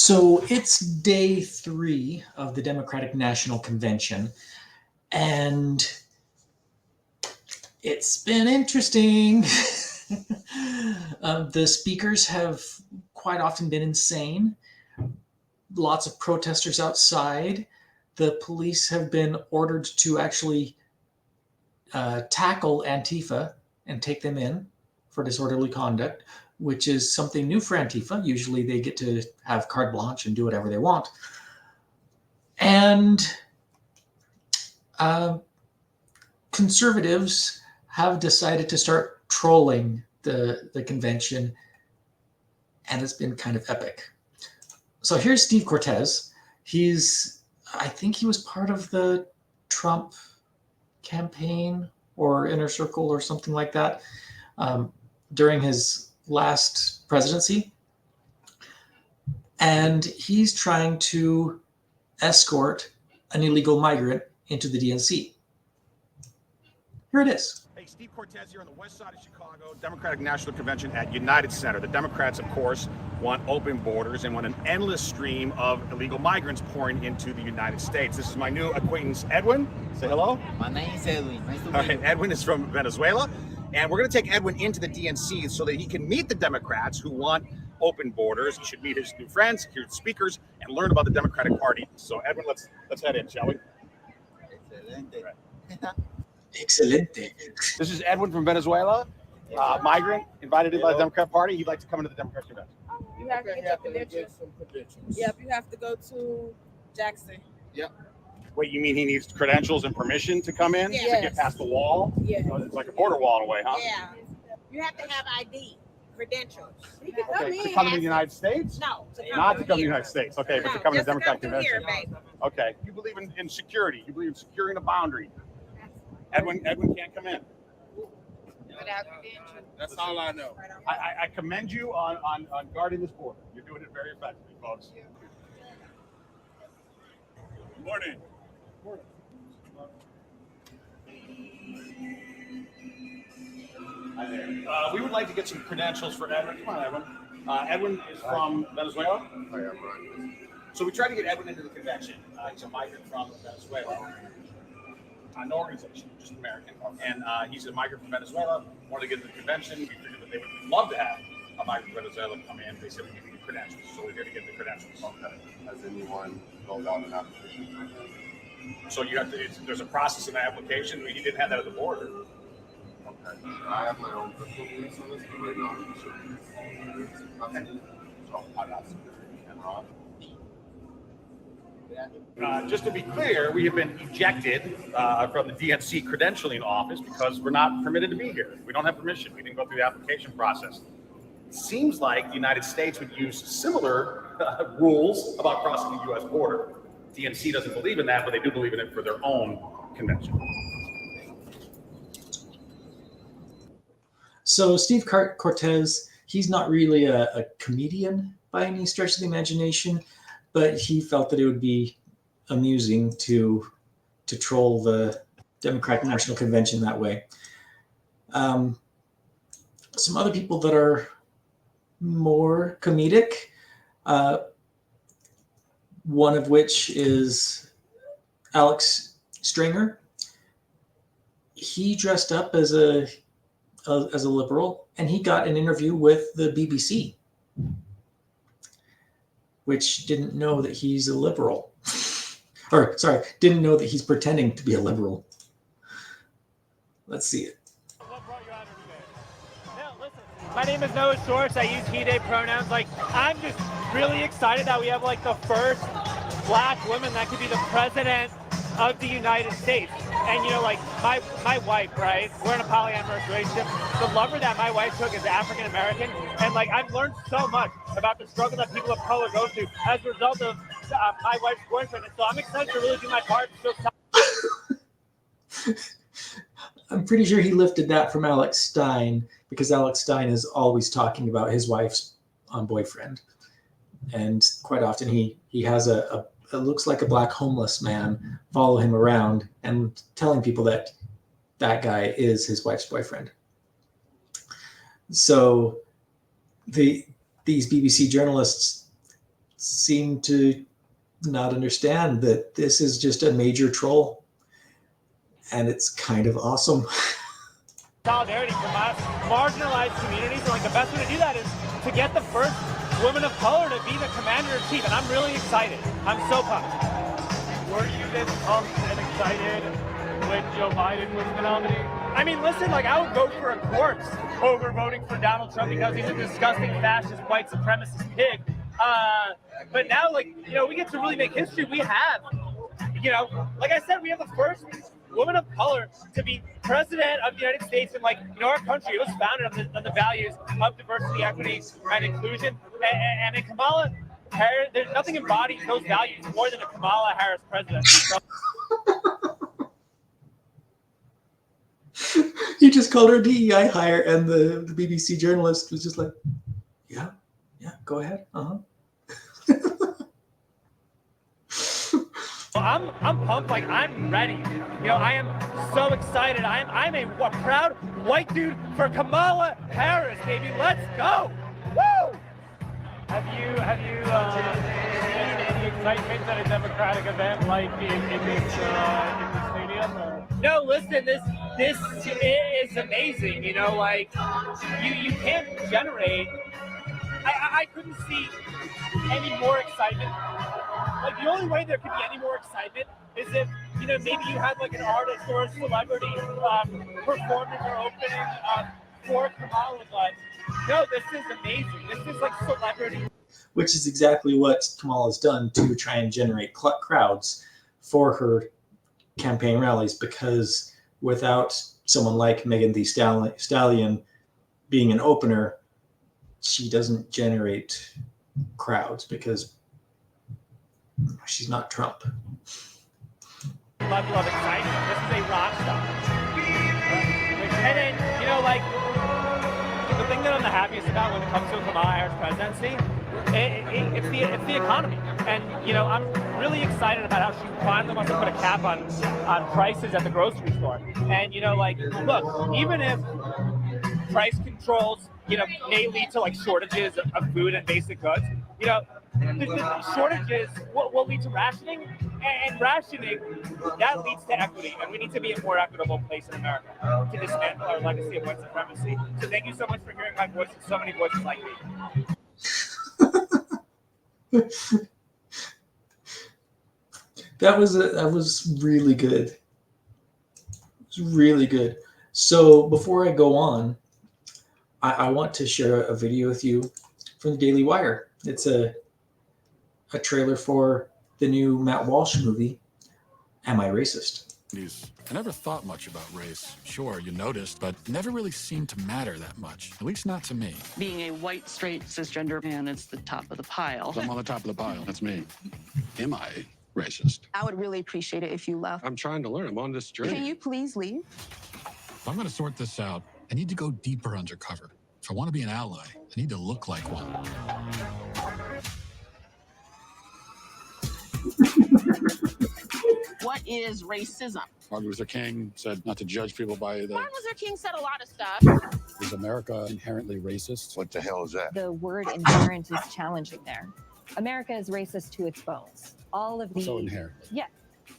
So it's day 3 of the Democratic National Convention, and it's been interesting. The speakers have quite often been insane. Lots of protesters outside. The police have been ordered to actually tackle Antifa and take them in for disorderly conduct, which is something new for Antifa. Usually they get to have carte blanche and do whatever they want. And conservatives have decided to start trolling the convention, and it's been kind of epic. So here's Steve Cortez. I think he was part of the Trump campaign or inner circle or something like that during his last presidency. And he's trying to escort an illegal migrant into the DNC. Here it is. Hey, Steve Cortez here on the west side of Chicago, Democratic National Convention at United Center. The Democrats, of course, want open borders and want an endless stream of illegal migrants pouring into the United States. This is my new acquaintance, Edwin. Say hello. My name is Edwin. Nice to All meet right, you. Edwin is from Venezuela, and we're going to take Edwin into the DNC so that he can meet the Democrats who want open borders. He should meet his new friends, hear the speakers, and learn about the Democratic Party. So, Edwin, let's head in, shall we? Excelente. Right. Excelente. This is Edwin from Venezuela, migrant, invited in by the Democrat Party. He'd like to come into the Democratic Convention. You have to get your credentials. Yep, you have to go to Jackson. Wait, you mean he needs credentials and permission to come in to Yes. get past the wall? Yeah. Oh, it's like a border wall in a way, huh? Yeah. You have to have ID, credentials. You can Okay, to come to the United States? No, Not to come to the United States. Okay, but to come to the Democratic Convention. Here, Okay. You believe in security. You believe in securing the boundary. Edwin can't come in. That's all I know. I commend you on guarding this border. You're doing it very effectively, folks. Good morning. Hi there. We would like to get some credentials for Edwin. Come on, Edwin. Edwin is from Venezuela. I am right. So we tried to get Edwin into the convention. He's a migrant from Venezuela. No organization, just American. And he's a migrant from Venezuela. Wanted to get into the convention. We figured that they would love to have a migrant from Venezuela come in. They said we need credentials. So we're here to get the credentials. Okay. Has anyone filled out an application? So you have to, there's a process in the application. He didn't have that at the border. Okay. I have my own personal beliefs on this, but right now I'm sure. Okay. So I'd ask and Rob. Just to be clear, we have been ejected from the DNC credentialing office because we're not permitted to be here. We don't have permission. We didn't go through the application process. It seems like the United States would use similar rules about crossing the U.S. border. DNC doesn't believe in that, but they do believe in it for their own convention. So Steve Cortez, he's not really a comedian by any stretch of the imagination, but he felt that it would be amusing to troll the Democratic National Convention that way. Some other people that are more comedic, one of which is Alex Stringer. He dressed up as a liberal, and he got an interview with the BBC, which didn't know that he's a liberal. Or, sorry, didn't know that he's pretending to be a liberal. Let's see it. What brought you out here today? No, listen. My name is Noah Shorts. I use he, they pronouns. I'm just really excited that we have, the first black woman that could be the president of the United States. And, my wife, right? We're in a polyamorous relationship. The lover that my wife took is African American. And, I've learned so much about the struggle that people of color go through as a result of my wife's boyfriend. And so I'm excited to really do my part. I'm pretty sure he lifted that from Alex Stein, because Alex Stein is always talking about his wife's boyfriend. And quite often he has it looks like a black homeless man follow him around and telling people that guy is his wife's boyfriend. So these BBC journalists seem to not understand that this is just a major troll, and it's kind of awesome. Solidarity from us, marginalized communities, and like the best way to do that is to get the first woman of color to be the commander-in-chief, and I'm really excited. I'm so pumped. Were you this pumped and excited when Joe Biden was the nominee? I mean, listen, like I would go for a corpse over voting for Donald Trump because he's a disgusting fascist, white supremacist pig. But now, like, you know, we get to really make history. We have, you know, like I said, we have the first woman of color to be president of the United States. And like, you know, our country, it was founded on the values of diversity, equity, and inclusion. And in Kamala Harris, there's nothing embodies those values more than a Kamala Harris presidency. So, He just called her a DEI hire, and the BBC journalist was just like, yeah, go ahead. I'm pumped, like I'm ready. You know, I am so excited. I'm a proud white dude for Kamala Harris, baby. Let's go! Woo! Have you seen any excitement at a Democratic event like in this stadium? Or? No, listen, this is amazing. You know, like you can't generate. I couldn't see any more excitement. Like the only way there could be any more excitement is if, you know, maybe you had like an artist or a celebrity performing or opening for Kamala. But no, this is amazing. This is like celebrity. Which is exactly what Kamala's done to try and generate crowds for her campaign rallies, because without someone like Megan Thee Stallion being an opener, she doesn't generate crowds because she's not Trump. Level of excitement. This is a rock star. And then, you know, like, the thing that I'm the happiest about when it comes to Kamala Harris presidency, it's the economy. And, you know, I'm really excited about how she finally wants to put a cap on prices at the grocery store. And, you know, like, look, even if price controls, you know, may lead to like shortages of food and basic goods, you know, the shortages will lead to rationing, and rationing, that leads to equity, and we need to be a more equitable place in America to dismantle our legacy of white supremacy. So thank you so much for hearing my voice and so many voices like me. That was really good. It was really good. So before I go on, I want to share a video with you from the Daily Wire. It's a trailer for the new Matt Walsh movie, Am I Racist? I never thought much about race. Sure, you noticed, but never really seemed to matter that much. At least not to me. Being a white, straight, cisgender man, it's the top of the pile. I'm on the top of the pile. That's me. Am I racist? I would really appreciate it if you left. I'm trying to learn. I'm on this journey. Can you please leave? If I'm going to sort this out, I need to go deeper undercover. If I want to be an ally, I need to look like one. What is racism? Martin Luther King said not to judge people by the... Martin Luther King said a lot of stuff. Is America inherently racist? What the hell is that? The word inherent is challenging there. America is racist to its bones. All of the... So inherently. Yeah.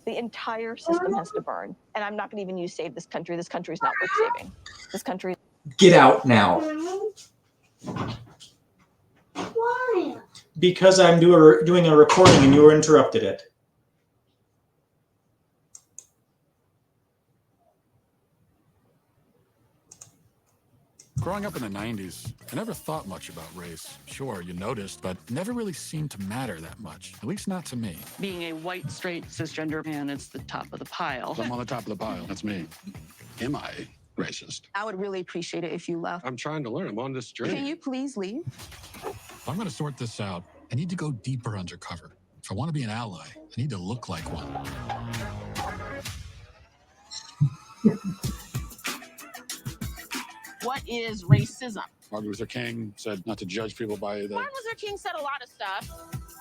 The entire system has to burn. And I'm not going to even use save this country. This country is not worth saving. This country... Get out now. Why? Because I'm doing a recording and you interrupted it. Growing up in the 90s, I never thought much about race. Sure, you noticed, but never really seemed to matter that much. At least not to me. Being a white, straight, cisgender man, it's the top of the pile. I'm on the top of the pile. That's me. Am I racist? I would really appreciate it if you left. I'm trying to learn. I'm on this journey. Can you please leave? If I'm going to sort this out, I need to go deeper undercover. If I want to be an ally, I need to look like one. What is racism? Martin Luther King said not to judge people by the... Martin Luther King said a lot of stuff.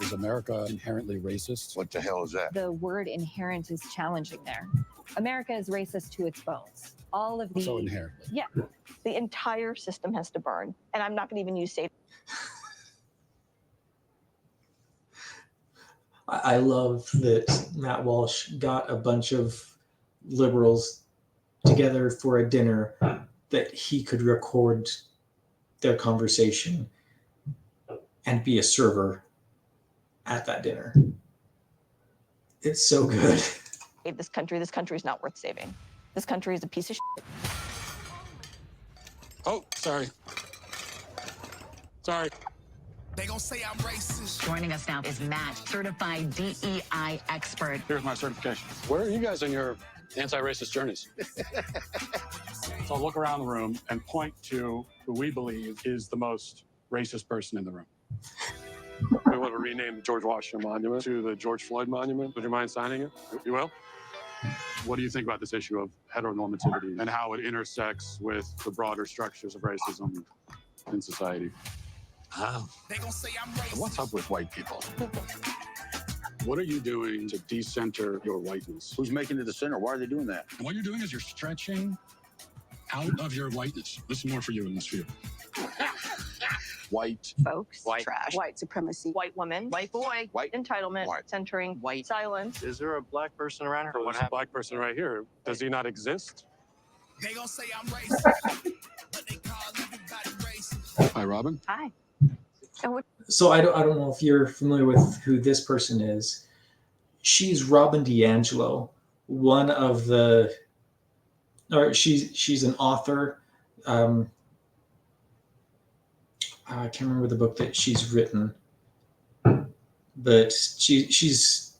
Is America inherently racist? What the hell is that? The word inherent is challenging there. America is racist to its bones. All of the... So inherently. Yeah. The entire system has to burn. And I'm not going to even use save... I love that Matt Walsh got a bunch of liberals together for a dinner that he could record their conversation and be a server at that dinner. It's so good. This country's not worth saving. This country is a piece of shit. Oh, sorry. Sorry. They gonna say I'm racist. Joining us now is Matt, certified DEI expert. Here's my certification. Where are you guys on your anti-racist journeys? So I'll look around the room and point to who we believe is the most racist person in the room. We want to rename the George Washington Monument to the George Floyd Monument. Would you mind signing it? You will? What do you think about this issue of heteronormativity and how it intersects with the broader structures of racism in society? They gonna say I'm racist. What's up with white people? What are you doing to decenter your whiteness? Who's making it the center? Why are they doing that? And what you're doing is you're stretching out of your whiteness. This is more for you in this field. White Folks, White. trash, white supremacy, white woman, white boy, White. entitlement, White. centering, white silence. Is there a black person around here? So there's a black person right here. Does he not exist? They gonna say I'm racist. But they call everybody racist. Hi, Robin. Hi. And what? So I don't know if you're familiar with who this person is. She's Robin DiAngelo, one of the, or she's an author. I can't remember the book that she's written, but she's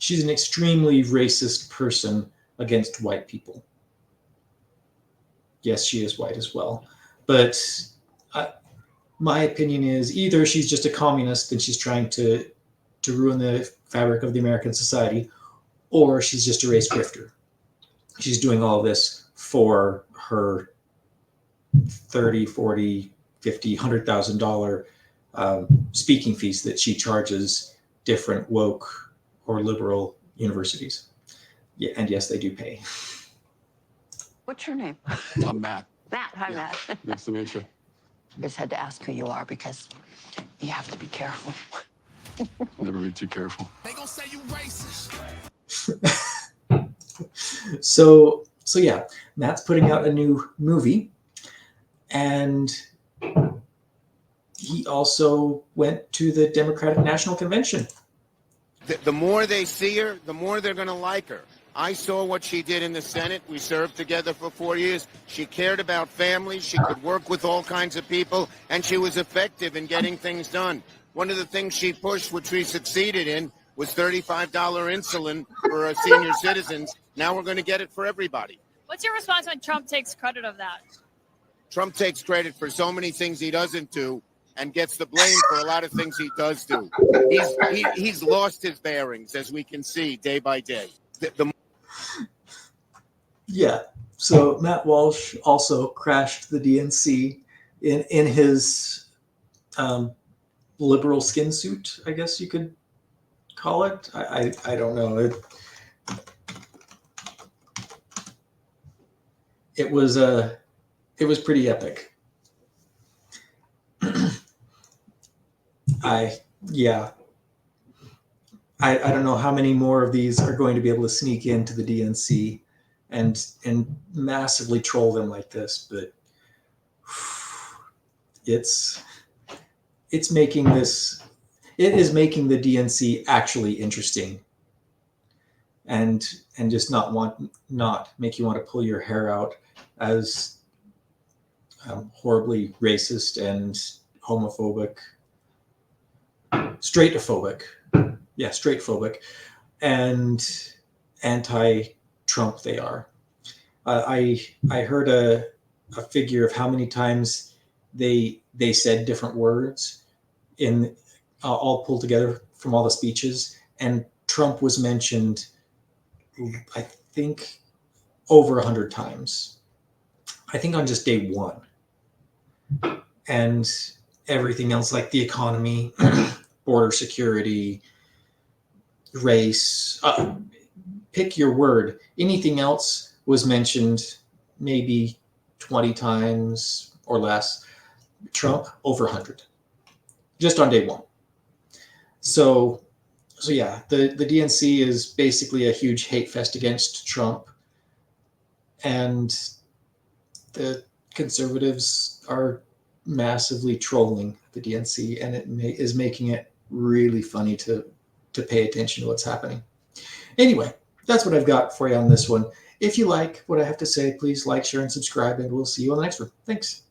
an extremely racist person against white people. Yes, she is white as well, but my opinion is either she's just a communist and she's trying to ruin the fabric of the American society, or she's just a race grifter. She's doing all this for her 30, 40, 50, $100,000 speaking fees that she charges different woke or liberal universities. Yeah, and yes, they do pay. What's your name? I'm Matt. Matt. Hi, Yeah. Matt. Nice to meet you. I just had to ask who you are because you have to be careful. Never be too careful. They gonna say you racist. So yeah, Matt's putting out a new movie, and he also went to the Democratic National Convention. The more they see her, the more they're going to like her. I saw what she did in the Senate. We served together for 4 years. She cared about families. She could work with all kinds of people, and she was effective in getting things done. One of the things she pushed, which we succeeded in, was $35 insulin for our senior citizens. Now we're going to get it for everybody. What's your response when Trump takes credit of that? Trump takes credit for so many things he doesn't do and gets the blame for a lot of things he does do. He's lost his bearings, as we can see day by day. Yeah. So Matt Walsh also crashed the DNC in his liberal skin suit, I guess you could call it. I don't know. It was pretty epic. I don't know how many more of these are going to be able to sneak into the DNC and massively troll them like this, but it is making the DNC actually interesting and just not make you want to pull your hair out as horribly racist and homophobic, straightophobic and anti-Trump they are. I heard a figure of how many times they said different words in all pulled together from all the speeches, and Trump was mentioned, I think, over 100 times. I think on just day one. And everything else, like the economy, border security, race, pick your word. Anything else was mentioned maybe 20 times or less. Trump, over 100. Just on day one. So So yeah, the DNC is basically a huge hate fest against Trump, and the conservatives are massively trolling the DNC, and it is making it really funny to pay attention to what's happening. Anyway, that's what I've got for you on this one. If you like what I have to say, please like, share, and subscribe, and we'll see you on the next one. Thanks.